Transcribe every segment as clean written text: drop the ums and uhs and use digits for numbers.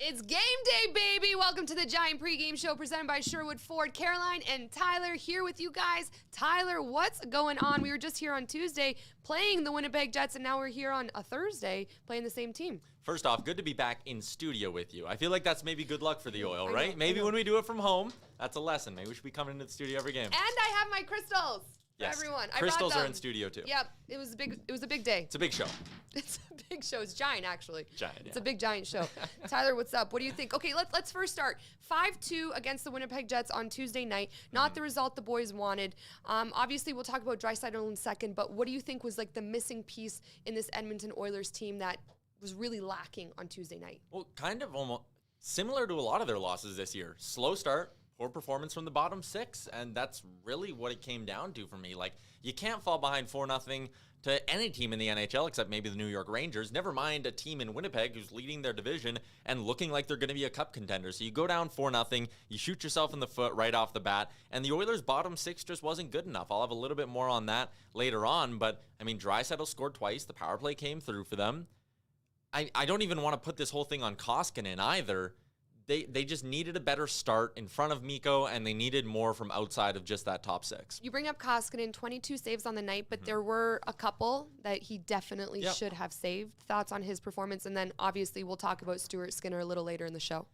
It's game day, baby! Welcome to the Giant pregame show presented by Sherwood Ford. Caroline and Tyler here with you guys. Tyler, what's going on? We were just here on Tuesday playing the Winnipeg Jets, and now we're here on a Thursday playing the same team. First off, good to be back in studio with you. I feel like that's maybe good luck for the Oil, right? Maybe when we do it from home, that's a lesson. Maybe we should be coming into the studio every game. And I have my crystals. Yes. Everyone. Crystals are in studio too. Yep. It was a big day. It's a big show. It's a big show. It's giant, actually. Giant, It's a big, giant show. Tyler, what's up? What do you think? Okay, let's first start. 5-2 against the Winnipeg Jets on Tuesday night. Not the result the boys wanted. Obviously, we'll talk about Draisaitl in a second, but what do you think was like the missing piece in this Edmonton Oilers team that was really lacking on Tuesday night? Well, kind of almost similar to a lot of their losses this year. Slow start. Poor performance from the bottom six, and that's really what it came down to for me. Like, you can't fall behind 4-0 to any team in the NHL except maybe the New York Rangers, never mind a team in Winnipeg who's leading their division and looking like they're going to be a cup contender. So you go down 4-0, you shoot yourself in the foot right off the bat, and the Oilers' bottom six just wasn't good enough. I'll have a little bit more on that later on, but, I mean, Draisaitl scored twice. The power play came through for them. I don't even want to put this whole thing on Koskinen either. They just needed a better start in front of Mikko, and they needed more from outside of just that top six. You bring up Koskinen, 22 saves on the night, but there were a couple that he definitely should have saved. Thoughts on his performance? And then, obviously, we'll talk about Stuart Skinner a little later in the show.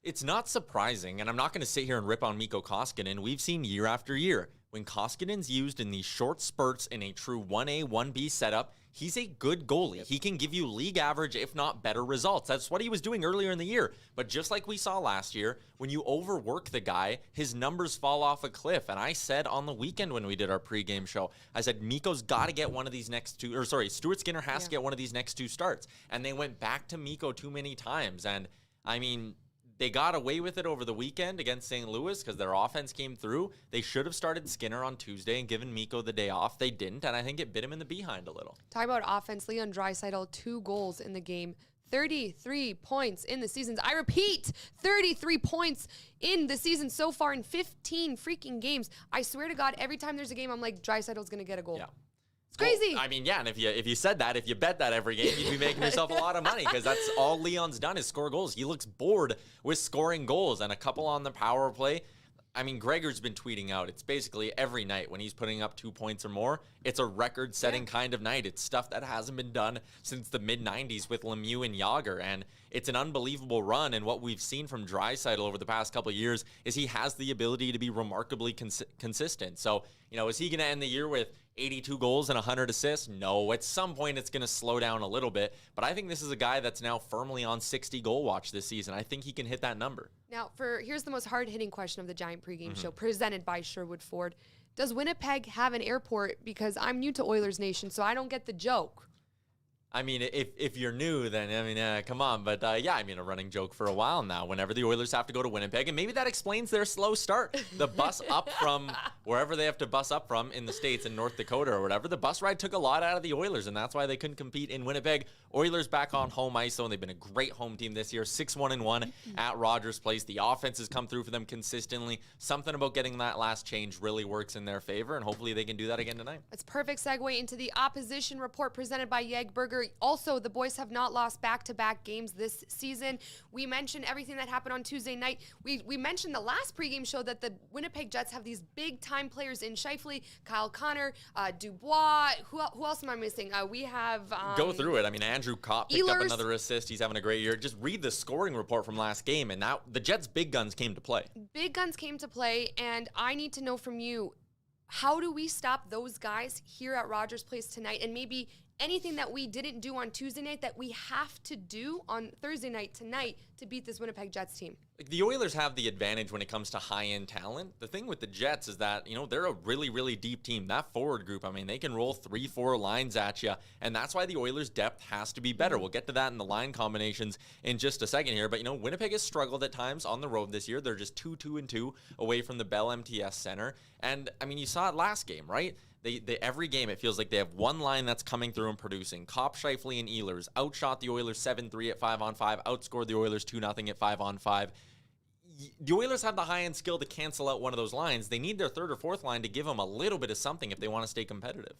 It's not surprising, and I'm not going to sit here and rip on Mikko Koskinen. We've seen year after year, when Koskinen's used in these short spurts in a true 1A, 1B setup, he's a good goalie. Yep. He can give you league average, if not better results. That's what he was doing earlier in the year. But just like we saw last year, when you overwork the guy, his numbers fall off a cliff. And I said on the weekend when we did our pregame show, I said, Mikko's got to get one of these next two, or sorry, Stuart Skinner has to get one of these next two starts. And they went back to Mikko too many times. And, I mean, they got away with it over the weekend against St. Louis because their offense came through. They should have started Skinner on Tuesday and given Mikko the day off. They didn't, and I think it bit him in the behind a little. Talk about offense. Leon Draisaitl, 2 goals in the game. 33 points in the season. I repeat, 33 points in the season so far in 15 freaking games. I swear to God, every time there's a game, I'm like, Draisaitl's going to get a goal. Yeah. It's crazy. Well, I mean, yeah, and if you said that, if you bet that every game, you'd be making yourself a lot of money because that's all Leon's done is score goals. He looks bored with scoring goals and a couple on the power play. I mean, Gregor's been tweeting out. It's basically every night when he's putting up 2 points or more, it's a record-setting kind of night. It's stuff that hasn't been done since the mid-'90s with Lemieux and Jágr, and it's an unbelievable run. And what we've seen from Draisaitl over the past couple of years is he has the ability to be remarkably consistent. So, you know, is he going to end the year with 82 goals and 100 assists? No. At some point, it's going to slow down a little bit. But I think this is a guy that's now firmly on 60 goal watch this season. I think he can hit that number. Now, here's the most hard-hitting question of the Giant pregame show, presented by Sherwood Ford. Does Winnipeg have an airport? Because I'm new to Oilers Nation, so I don't get the joke. I mean, if you're new, then, I mean, come on. But, yeah, I mean, a running joke for a while now whenever the Oilers have to go to Winnipeg. And maybe that explains their slow start. The bus up from wherever they have to bus up from in the States, in North Dakota or whatever, the bus ride took a lot out of the Oilers, and that's why they couldn't compete in Winnipeg. Oilers back on home ice, though, and they've been a great home team this year, 6-1-1 at Rogers Place. The offense has come through for them consistently. Something about getting that last change really works in their favor, and hopefully they can do that again tonight. It's perfect segue into the opposition report presented by Jägberger. Also, the boys have not lost back-to-back games this season. We mentioned everything that happened on Tuesday night. We mentioned the last pregame show that the Winnipeg Jets have these big-time players in Scheifele, Kyle Connor, Dubois. Who else am I missing? We have... Go through it. I mean, Andrew Kopp picked up another assist. He's having a great year. Just read the scoring report from last game, and now the Jets' big guns came to play. Big guns came to play, and I need to know from you, how do we stop those guys here at Rogers Place tonight and maybe anything that we didn't do on Tuesday night that we have to do on Thursday night tonight to beat this Winnipeg Jets team. The Oilers have the advantage when it comes to high-end talent. The thing with the Jets is that, they're a really, really deep team. That forward group, they can roll 3-4 lines at you, and that's why the Oilers' depth has to be better. We'll get to that in the line combinations in just a second here, but, Winnipeg has struggled at times on the road this year. They're just 2-2-2 away from the Bell MTS Center, and, you saw it last game, right? They every game, it feels like they have one line that's coming through and producing. Kopp, Scheifele, and Ehlers outshot the Oilers 7-3 at 5-on-5, outscored the Oilers 2-0 at 5-on-5. The Oilers have the high-end skill to cancel out one of those lines. They need their third or fourth line to give them a little bit of something if they want to stay competitive.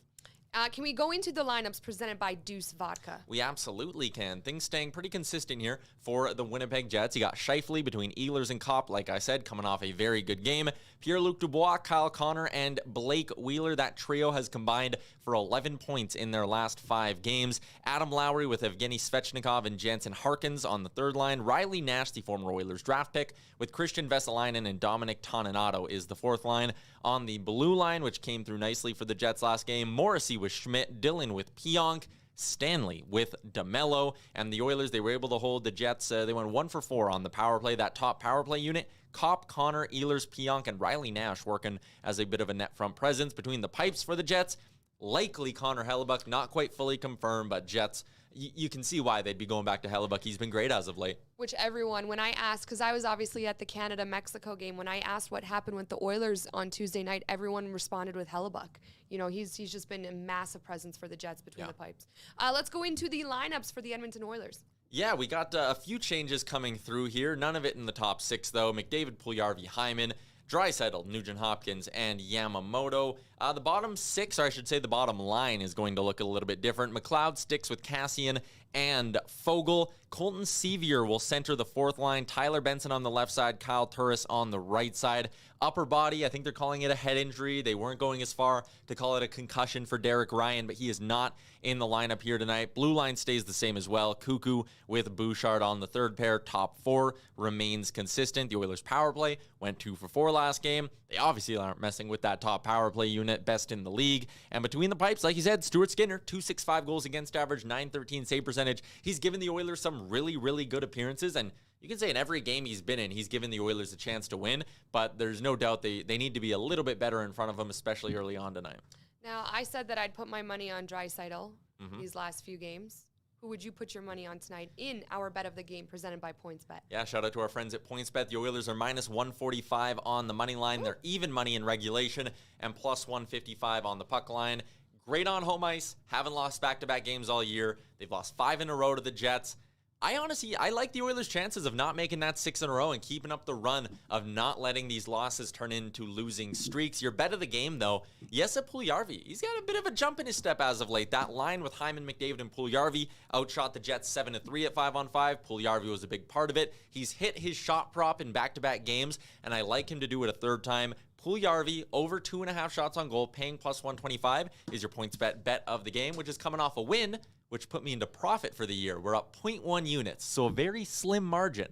Can we go into the lineups presented by Deuce Vodka? We absolutely can. Things staying pretty consistent here for the Winnipeg Jets. You got Scheifele between Ehlers and Kopp, like I said, coming off a very good game. Pierre-Luc Dubois, Kyle Connor, and Blake Wheeler. That trio has combined for 11 points in their last 5 games. Adam Lowry with Evgeny Svechnikov and Jansen Harkins on the third line. Riley Nash, the former Oilers draft pick, with Christian Vesalainen and Dominic Toninato is the fourth line. On the blue line, which came through nicely for the Jets last game, Morrissey with Schmidt, Dillon with Pionk, Stanley with DeMello, and the Oilers, they were able to hold the Jets. They went 1 for 4 on the power play. That top power play unit, Kopp, Connor, Ehlers, Pionk, and Riley Nash working as a bit of a net front presence between the pipes for the Jets. Likely Connor Hellebuck, not quite fully confirmed, but Jets, you can see why they'd be going back to Hellebuck. He's been great as of late. Which everyone, when I asked, because I was obviously at the Canada-Mexico game, when I asked what happened with the Oilers on Tuesday night, everyone responded with Hellebuck. He's just been a massive presence for the Jets between the pipes. Let's go into the lineups for the Edmonton Oilers. Yeah, we got a few changes coming through here. None of it in the top 6, though. McDavid, Puljujarvi, Hyman, Draisaitl, Nugent-Hopkins, and Yamamoto. The bottom 6, or I should say the bottom line, is going to look a little bit different. McLeod sticks with Cassian and Fogle. Colton Sevier will center the fourth line. Tyler Benson on the left side. Kyle Turris on the right side. Upper body, I think they're calling it a head injury. They weren't going as far to call it a concussion for Derek Ryan, but he is not in the lineup here tonight. Blue line stays the same as well. Cuckoo with Bouchard on the third pair. Top 4 remains consistent. The Oilers' power play went 2 for 4 last game. They obviously aren't messing with that top power play unit, best in the league. And between the pipes, like you said, Stuart Skinner, 265 goals against average, 913 save percentage. He's given the Oilers some really, really good appearances, and you can say in every game he's been in, he's given the Oilers a chance to win, but there's no doubt they need to be a little bit better in front of him, especially early on tonight. Now, I said that I'd put my money on Draisaitl these last few games. Who would you put your money on tonight in our bet of the game presented by PointsBet? Yeah, shout out to our friends at PointsBet. The Oilers are minus 145 on the money line. They're even money in regulation and plus 155 on the puck line. Great on home ice. Haven't lost back-to-back games all year. They've lost 5 in a row to the Jets. I like the Oilers' chances of not making that 6 in a row and keeping up the run of not letting these losses turn into losing streaks. Your bet of the game, though, Jesse Puljujarvi. He's got a bit of a jump in his step as of late. That line with Hyman, McDavid, and Puljujarvi outshot the Jets 7-3 at 5-on-5. Puljujarvi was a big part of it. He's hit his shot prop in back-to-back games, and I like him to do it a third time. Puljujarvi over 2.5 shots on goal, paying plus 125 is your PointsBet bet of the game, which is coming off a win, which put me into profit for the year. We're up 0.1 units, so a very slim margin,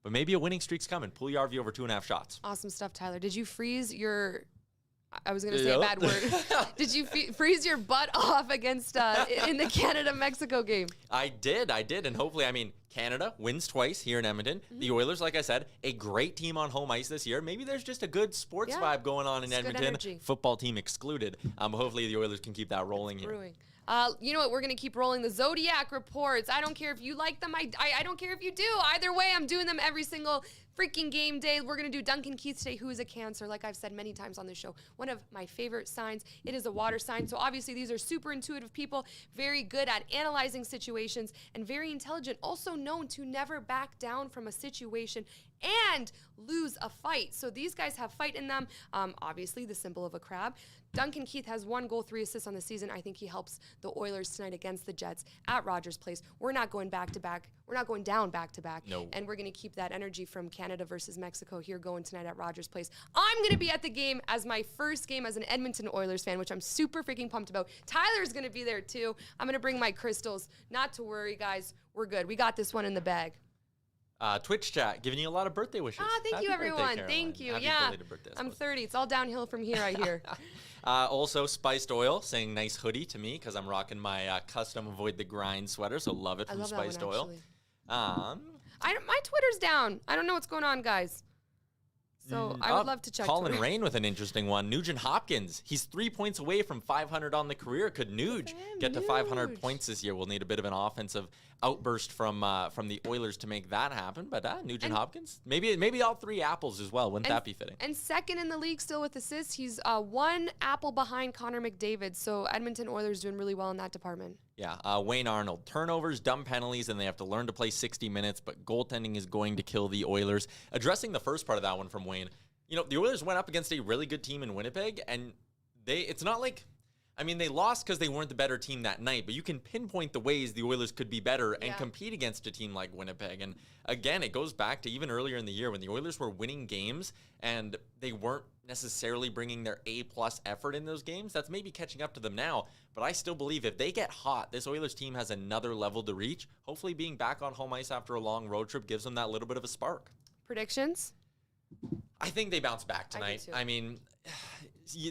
but maybe a winning streak's coming. Puljujarvi over 2.5 shots. Awesome stuff, Tyler. Did you freeze your... I was going to say a bad word. Did you freeze your butt off against in the Canada-Mexico game? I did, and hopefully, Canada wins twice here in Edmonton. The Oilers, like I said, a great team on home ice this year. Maybe there's just a good sports vibe going on in Edmonton. Football team excluded. Hopefully the Oilers can keep that rolling here. Brewing. You know what? We're going to keep rolling the Zodiac Reports. I don't care if you like them. I don't care if you do. Either way, I'm doing them every single freaking game day. We're going to do Duncan Keith today, who is a Cancer, like I've said many times on this show. One of my favorite signs. It is a water sign. So obviously these are super intuitive people, very good at analyzing situations, and very intelligent, also known to never back down from a situation and lose a fight. So these guys have fight in them. Obviously the symbol of a crab. Duncan Keith has 1 goal, 3 assists on the season. I think he helps the Oilers tonight against the Jets at Rogers Place. We're not going back-to-back. We're not going down back-to-back. No. And we're going to keep that energy from Canada versus Mexico here going tonight at Rogers Place. I'm going to be at the game as my first game as an Edmonton Oilers fan, which I'm super freaking pumped about. Tyler's going to be there too. I'm going to bring my crystals. Not to worry, guys. We're good. We got this one in the bag. Twitch chat giving you a lot of birthday wishes. Thank Happy you, birthday, everyone. Caroline. Thank you. Happy Yeah, belated birthday, I I'm suppose. 30. It's all downhill from here, I hear. Also, Spiced Oil saying nice hoodie to me because I'm rocking my custom Avoid the Grind sweater. So love it I from love that one, Spiced Oil. actually. My Twitter's down. I don't know what's going on, guys. So I would love to check Colin Twitter. Rain with an interesting one. Nugent Hopkins. He's 3 points away from 500 on the career. Could Nuge get to 500 Nuge. points this year? We'll need a bit of an offensive outburst from the Oilers to make that happen. But Nugent Hopkins, maybe all 3 apples as well. Wouldn't that be fitting? And second in the league still with assists. He's 1 apple behind Connor McDavid. So Edmonton Oilers doing really well in that department. Yeah, Wayne Arnold. Turnovers, dumb penalties, and they have to learn to play 60 minutes, but goaltending is going to kill the Oilers. Addressing the first part of that one from Wayne, the Oilers went up against a really good team in Winnipeg, and it's not like, they lost because they weren't the better team that night, but you can pinpoint the ways the Oilers could be better and compete against a team like Winnipeg. And again, it goes back to even earlier in the year when the Oilers were winning games and they weren't necessarily bringing their A-plus effort in those games. That's maybe catching up to them now, but I still believe if they get hot, this Oilers team has another level to reach. Hopefully being back on home ice after a long road trip gives them that little bit of a spark. Predictions? I think they bounce back tonight. I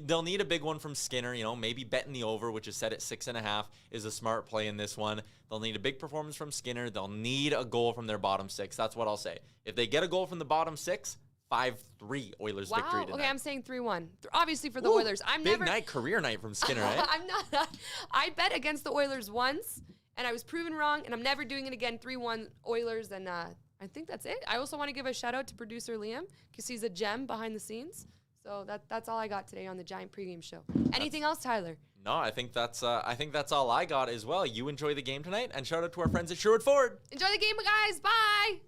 They'll need a big one from Skinner. Maybe betting the over, which is set at 6.5, is a smart play in this one. They'll need a big performance from Skinner. They'll need a goal from their bottom 6. That's what I'll say. If they get a goal from the bottom 6, 5-3 Oilers victory tonight. Okay, I'm saying 3-1. Obviously for the Ooh, Oilers. Big night, career night from Skinner, right? I'm not. I bet against the Oilers once, and I was proven wrong, and I'm never doing it again. 3-1 Oilers, and I think that's it. I also want to give a shout out to producer Liam because he's a gem behind the scenes. So that's all I got today on the Giant pregame show. Anything else, Tyler? No, I think that's all I got as well. You enjoy the game tonight, and shout out to our friends at Sherwood Ford. Enjoy the game, guys. Bye.